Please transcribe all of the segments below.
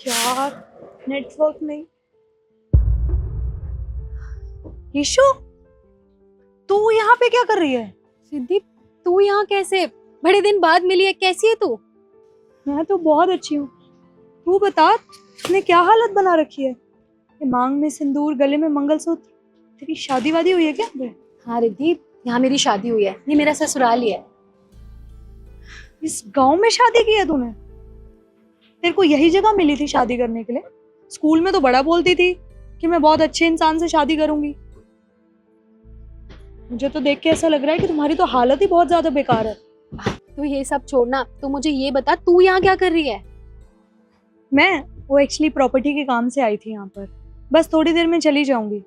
यार नेटवर्क नहीं। ईशु, तू यहाँ पे क्या कर रही है? सिद्धि, तू यहाँ कैसे? बड़े दिन बाद मिली है, कैसी है तू? मैं तो बहुत अच्छी हूँ। तू बता, तूने क्या हालत बना रखी है? ये मांग में सिंदूर, गले में मंगलसूत्र, तेरी शादी वादी हुई है क्या? हाँ रिद्धि, यहाँ मेरी शादी हुई है। ये मेरा ससुराल ही है। इस गांव में शादी की है तूने? तेरे को यही जगह मिली थी शादी करने के लिए? स्कूल में तो बड़ा बोलती थी कि मैं बहुत अच्छे इंसान से शादी करूंगी। मुझे तो देख के ऐसा लग रहा है कि तुम्हारी तो हालत ही बहुत ज्यादा बेकार है। तू ये सब छोड़ना, तू मुझे ये बता, तू यहाँ क्या कर रही है? वो एक्चुअली प्रॉपर्टी के काम से आई थी यहाँ पर। बस थोड़ी देर में चली जाऊंगी।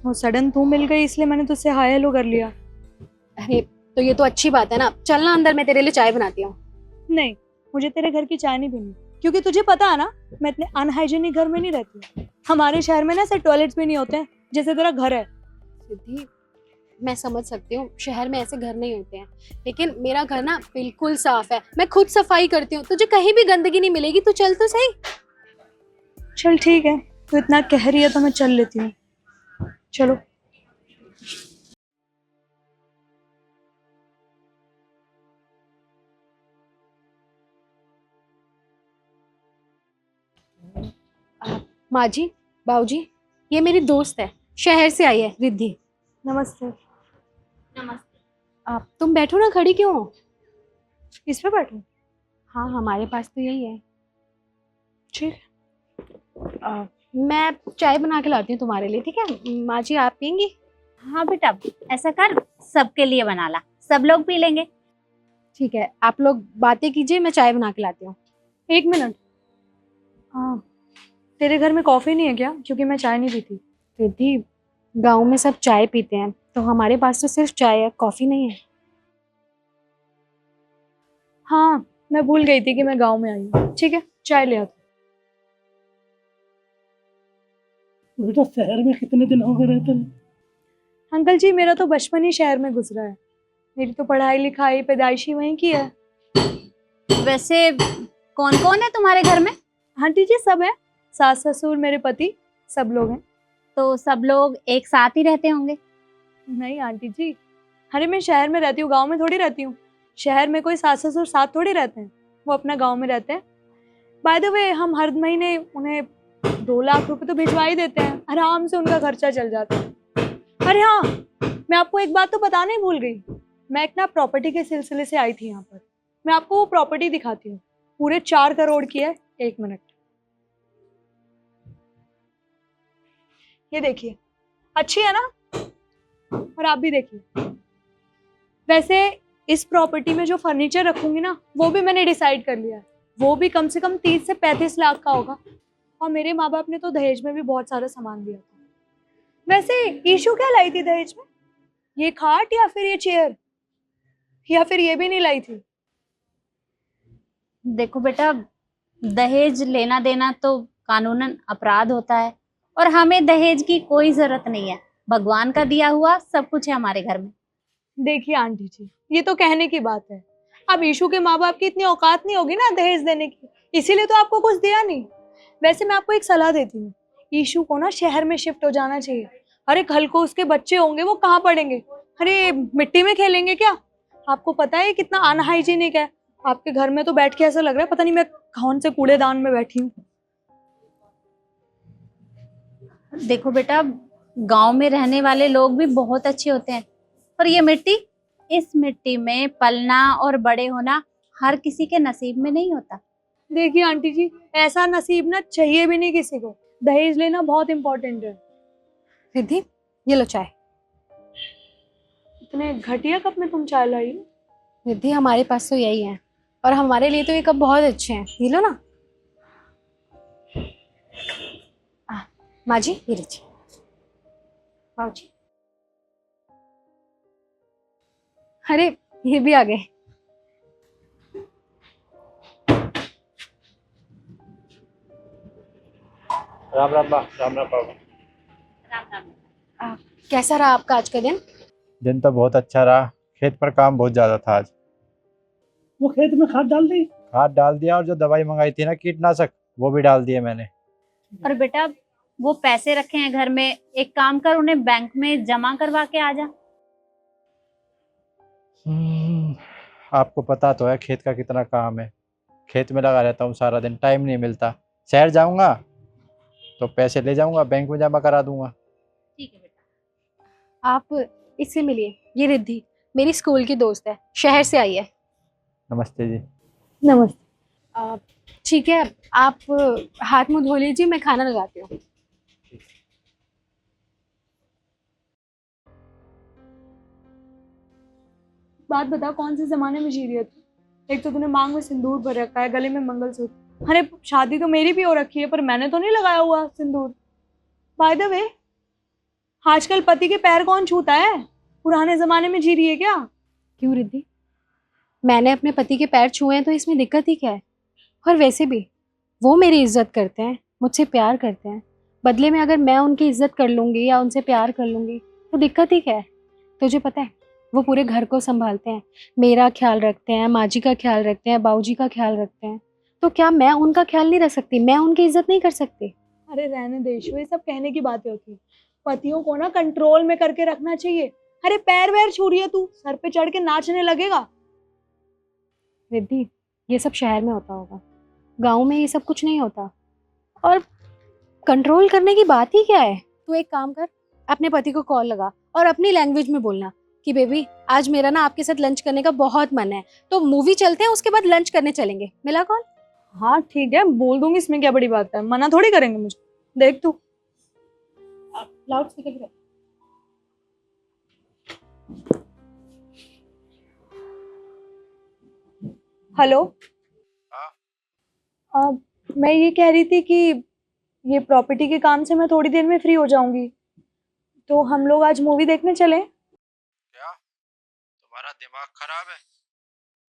वो सडन तू मिल गई इसलिए मैंने तुझसे हाय हेलो कर लिया। अरे तो ये तो अच्छी बात है ना। चल ना अंदर, मैं तेरे लिए चाय बनाती हूँ। नहीं, मुझे तेरे घर की चाय नहीं पीनी, क्योंकि तुझे पता है ना मैं इतने अनहाइजीनिक घर में नहीं रहती। हमारे शहर में ना ऐसे टॉयलेट्स भी नहीं होते हैं जैसे तेरा घर है। सिद्धि, मैं समझ सकती हूँ शहर में ऐसे घर नहीं होते हैं, लेकिन मेरा घर ना बिल्कुल साफ है। मैं खुद सफाई करती हूँ, तुझे कहीं भी गंदगी नहीं मिलेगी। तू चल तो सही। चल ठीक है, तू इतना कह रही है तो मैं चल लेती हूँ। चलो। माँ जी, बाबू जी, ये मेरी दोस्त है, शहर से आई है, रिद्धि। नमस्ते। नमस्ते। आप तुम बैठो ना, खड़ी क्यों हो? इस पे बैठो। हाँ, हमारे पास तो यही है। ठीक। मैं चाय बना के लाती हूँ तुम्हारे लिए, ठीक है? माँ जी, आप पियेंगी? हाँ बेटा, ऐसा कर, सबके लिए बना ला, सब लोग पी लेंगे। ठीक है, आप लोग बातें कीजिए, मैं चाय बना के लाती हूँ। एक मिनट। हाँ, तेरे घर में कॉफी नहीं है क्या? क्योंकि मैं चाय नहीं पीती। रिद्धि, गांव में सब चाय पीते हैं, तो हमारे पास तो सिर्फ चाय है, कॉफी नहीं है। हाँ, मैं भूल गई थी कि मैं गांव में आई हूँ। ठीक है, चाय ले आती। बेटा शहर में कितने दिन हो गए रहते हैं? अंकल जी, मेरा तो बचपन ही शहर में गुजरा है। मेरी तो पढ़ाई लिखाई पैदाइशी वहीं की है। वैसे कौन कौन है तुम्हारे घर में? आंटी जी सब है, सास ससुर मेरे पति, सब लोग हैं। तो सब लोग एक साथ ही रहते होंगे। नहीं आंटी जी, अरे मैं शहर में रहती हूँ, गांव में थोड़ी रहती हूँ। शहर में कोई सास ससुर साथ थोड़ी रहते हैं, वो अपना गांव में रहते हैं। बाय द वे, हम हर महीने उन्हें 2 लाख रुपए तो भिजवा ही देते हैं, आराम से उनका खर्चा चल जाता है। अरे हाँ, मैं आपको एक बात तो बताना ही भूल गई। मैं एक ना प्रॉपर्टी के सिलसिले से आई थी यहाँ पर। मैं आपको वो प्रॉपर्टी दिखाती हूँ, पूरे 4 करोड़ की है। 1 मिनट, ये देखिए, अच्छी है ना? और आप भी देखिए। वैसे इस प्रॉपर्टी में जो फर्नीचर रखूंगी ना, वो भी मैंने डिसाइड कर लिया है। वो भी कम से कम 30 से 35 लाख का होगा। और मेरे माँ बाप ने तो दहेज में भी बहुत सारा सामान दिया था। वैसे ईशू क्या लाई थी दहेज में? ये खाट या फिर ये चेयर, या फिर ये भी नहीं लाई थी? देखो बेटा, दहेज लेना देना तो कानूनन अपराध होता है, और हमें दहेज की कोई जरूरत नहीं है। भगवान का दिया हुआ सब कुछ है हमारे घर में। देखिए आंटी जी, ये तो कहने की बात है। अब ईशू के माँ बाप की इतनी औकात नहीं होगी ना दहेज देने की, इसीलिए तो आपको कुछ दिया नहीं। वैसे मैं आपको एक सलाह देती हूँ, ईशू को ना शहर में शिफ्ट हो जाना चाहिए। अरे कल को उसके बच्चे होंगे, वो कहाँ पढ़ेंगे? अरे मिट्टी में खेलेंगे क्या? आपको पता है कितना अनहाइजीनिक है आपके घर में। तो बैठ के ऐसा लग रहा है पता नहीं मैं कौन से कूड़ेदान में बैठी हूँ। देखो बेटा, गांव में रहने वाले लोग भी बहुत अच्छे होते हैं, पर ये मिट्टी, इस मिट्टी में पलना और बड़े होना हर किसी के नसीब में नहीं होता। देखिए आंटी जी, ऐसा नसीब ना चाहिए भी नहीं किसी को। दहेज लेना बहुत इंपॉर्टेंट है। रिद्धि, ये लो चाय। इतने घटिया कप में तुम चाय लाई हो? रिद्धि, हमारे पास तो यही है, और हमारे लिए तो ये कप बहुत अच्छे हैं, पी लो ना। माँ जी, ये लीजिए। बाबू जी, अरे ये भी आ गए। राम राम बा, राम राम बाबू। राम राम। कैसा रहा आपका आज का दिन? दिन तो बहुत अच्छा रहा, खेत पर काम बहुत ज्यादा था आज। वो खेत में खाद डाल दी? खाद डाल दिया, और जो दवाई मंगाई थी ना कीटनाशक, वो भी डाल दिए मैंने। और बेटा वो पैसे रखे हैं घर में, एक काम कर उन्हें बैंक में जमा करवा के आ जा। आपको पता तो है खेत का कितना काम है, खेत में लगा रहता हूँ सारा दिन, टाइम नहीं मिलता। शहर जाऊंगा तो पैसे ले जाऊंगा, बैंक में जमा करा दूंगा। ठीक है बेटा। आप इससे मिलिए, ये रिद्धि मेरी स्कूल की दोस्त है, शहर से आई है। नमस्ते जी। नमस्ते। ठीक है, आप हाथ मुंह धो लीजिए, मैं खाना लगाती हूँ। बात बता, कौन से जमाने में जी रही है तू? एक तो तूने मांग में सिंदूर भर रखा है, गले में मंगलसूत्र। अरे शादी तो मेरी भी हो रखी है, पर मैंने तो नहीं लगाया हुआ सिंदूर। बाय द वे, आजकल पति के पैर कौन छूता है? पुराने जमाने में जी रही है क्या? क्यों रिद्धि, मैंने अपने पति के पैर छुए हैं तो इसमें दिक्कत ही क्या है? और वैसे भी वो मेरी इज्जत करते हैं, मुझसे प्यार करते हैं, बदले में अगर मैं उनकी इज्जत कर लूँगी या उनसे प्यार कर लूँगी तो दिक्कत ही क्या है? तुझे पता है वो पूरे घर को संभालते हैं, मेरा ख्याल रखते हैं, माँ जी का ख्याल रखते हैं, बाबूजी का ख्याल रखते हैं, तो क्या मैं उनका ख्याल नहीं रख सकती? मैं उनकी इज्जत नहीं कर सकती? अरे रहने दे ईशु, ये सब कहने की बातें होती है। पतियों को ना कंट्रोल में करके रखना चाहिए। अरे पैर वैर छू रही है तू, सर पे चढ़ के नाचने लगेगा। रिद्धि ये सब शहर में होता होगा, गांव में ये सब कुछ नहीं होता। और कंट्रोल करने की बात ही क्या है? तू एक काम कर, अपने पति को कॉल लगा और अपनी लैंग्वेज में बोलना कि बेबी आज मेरा ना आपके साथ लंच करने का बहुत मन है, तो मूवी चलते हैं, उसके बाद लंच करने चलेंगे। मिला कॉल? हाँ ठीक है, बोल दूंगी, इसमें क्या बड़ी बात है, मना थोड़ी करेंगे मुझे। देख तू। लाउड स्पीकर पे। हेलो। हाँ। मैं ये कह रही थी कि ये प्रॉपर्टी के काम से मैं थोड़ी देर में फ्री हो जाऊंगी, तो हम लोग आज मूवी देखने चले। क्या तुम्हारा दिमाग खराब है?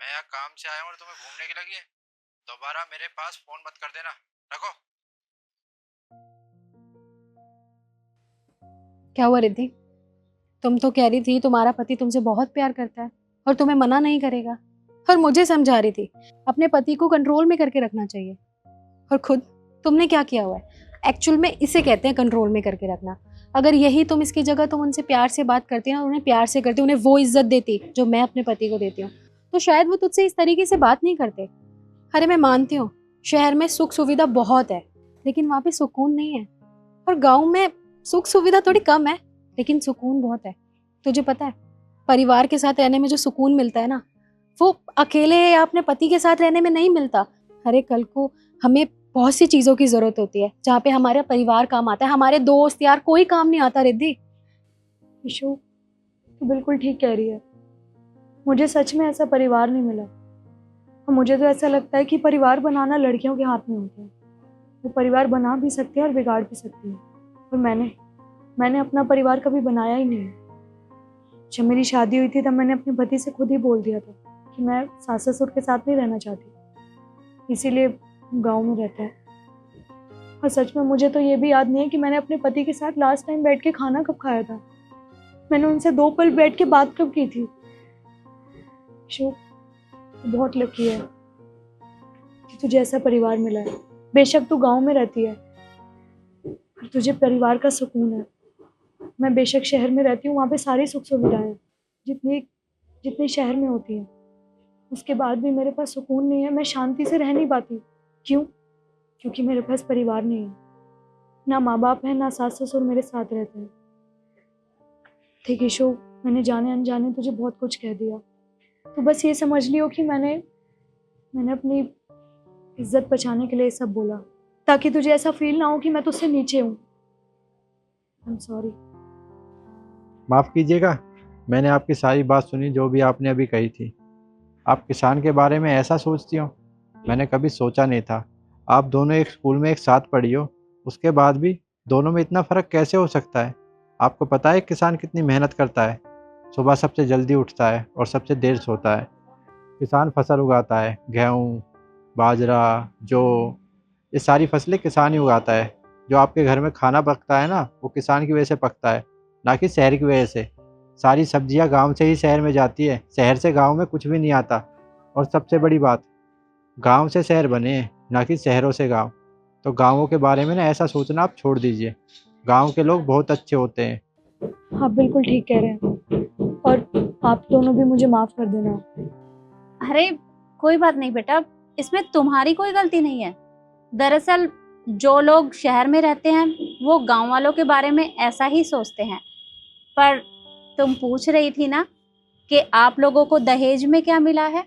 मैं यहाँ काम से आया हूँ और तुम्हें घूमने की लगी है? दोबारा मेरे पास फोन मत कर देना, रखो। क्या हुआ रिद्धि, तुम तो कह रही थी तुम्हारा पति तुमसे बहुत प्यार करता है और तुम्हें मना नहीं करेगा, और मुझे समझा रही थी अपने पति को कंट्रोल में करके रखना चाहिए, और खुद तुमने क्या किया हुआ है? एक्चुअल में इसे कहते हैं कंट्रोल में करके रखना। अगर यही तुम इसकी जगह तुम उनसे प्यार से बात करती ना, उन्हें प्यार से करती, उन्हें वो इज्जत देती जो मैं अपने पति को देती हूँ, तो शायद वो तुझसे इस तरीके से बात नहीं करते। अरे मैं मानती हूँ शहर में सुख सुविधा बहुत है, लेकिन वहाँ पे सुकून नहीं है, और गाँव में सुख सुविधा थोड़ी कम है लेकिन सुकून बहुत है। तुझे पता है परिवार के साथ रहने में जो सुकून मिलता है ना, वो अकेले या अपने पति के साथ रहने में नहीं मिलता। अरे कल को हमें बहुत सी चीज़ों की ज़रूरत होती है जहाँ पे हमारा परिवार काम आता है, हमारे दोस्त यार कोई काम नहीं आता। रिद्धि ईशु, तू बिल्कुल ठीक कह रही है, मुझे सच में ऐसा परिवार नहीं मिला। और मुझे तो ऐसा लगता है कि परिवार बनाना लड़कियों के हाथ में होता है, वो परिवार बना भी सकती है और बिगाड़ भी सकती है। और मैंने अपना परिवार कभी बनाया ही नहीं। जब मेरी शादी हुई थी तब मैंने अपने पति से खुद ही बोल दिया था कि मैं सास ससुर के साथ नहीं रहना चाहती, इसीलिए गांव में रहते हैं। और सच में मुझे तो ये भी याद नहीं है कि मैंने अपने पति के साथ लास्ट टाइम बैठ के खाना कब खाया था, मैंने उनसे 2 पल बैठ के बात कब की थी। शो बहुत लकी है कि तुझे ऐसा परिवार मिला है। बेशक तू गांव में रहती है पर तुझे परिवार का सुकून है। मैं बेशक शहर में रहती हूँ, वहाँ पे सारी सुख सुविधाएं जितनी शहर में होती हैं, उसके बाद भी मेरे पास सुकून नहीं है, मैं शांति से रह नहीं पाती। क्यों? क्योंकि मेरे पास परिवार नहीं है, ना माँ बाप है, ना सास ससुर मेरे साथ रहते हैं। ठीक है शो, मैंने जाने अनजाने तुझे बहुत कुछ कह दिया, तो बस ये समझ लियो कि मैंने अपनी इज्जत बचाने के लिए सब बोला, ताकि तुझे ऐसा फील ना हो कि मैं तुझसे नीचे हूँ। I am sorry. माफ़ कीजिएगा, मैंने आपकी सारी बात सुनी जो भी आपने अभी कही थी। आप किसान के बारे में ऐसा सोचती हो, मैंने कभी सोचा नहीं था। आप दोनों एक स्कूल में एक साथ पढ़ी हो, उसके बाद भी दोनों में इतना फ़र्क कैसे हो सकता है? आपको पता है किसान कितनी मेहनत करता है? सुबह सबसे जल्दी उठता है और सबसे देर सोता है। किसान फसल उगाता है, गेहूँ, बाजरा, जौ, ये सारी फसलें किसान ही उगाता है। जो आपके घर में खाना पकता है ना, वो किसान की वजह से पकता है, ना कि शहर की वजह से। सारी सब्जियां गांव से ही शहर में जाती है, शहर से गांव में कुछ भी नहीं आता। और सबसे बड़ी बात, गांव से शहर बने हैं, ना कि शहरों से गांव। तो गाँवों के बारे में ना ऐसा सोचना आप छोड़ दीजिए। गाँव के लोग बहुत अच्छे होते हैं। आप बिल्कुल ठीक कह रहे हैं, और आप दोनों भी मुझे माफ़ कर देना। अरे कोई बात नहीं बेटा, इसमें तुम्हारी कोई गलती नहीं है। दरअसल जो लोग शहर में रहते हैं वो गांव वालों के बारे में ऐसा ही सोचते हैं। पर तुम पूछ रही थी ना कि आप लोगों को दहेज में क्या मिला है।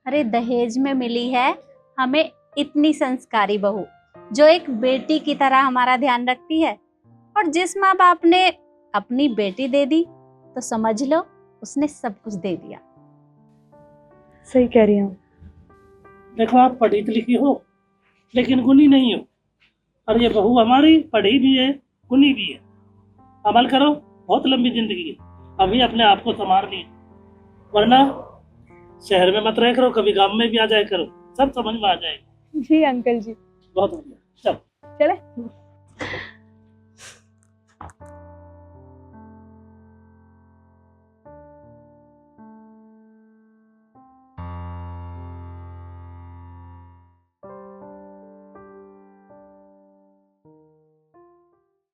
अरे दहेज में मिली है हमें इतनी संस्कारी बहू, जो एक बेटी की तरह हमारा ध्यान रखती है। और जिस माँ बाप ने अपनी बेटी दे दी तो समझ लो उसने सब कुछ दे दिया। सही कह रही हूँ। देखो आप पढ़ी लिखी हो लेकिन गुणी नहीं हो, और ये बहू हमारी पढ़ी भी है गुणी भी है। अमल करो, बहुत लंबी जिंदगी है, अभी अपने आप को संभाल लिए, वरना शहर में मत रह करो, कभी गांव में भी आ जाया करो, सब समझ में आ जाएगा। जी अंकल जी। बहुत बढ़िया, चलो। चले।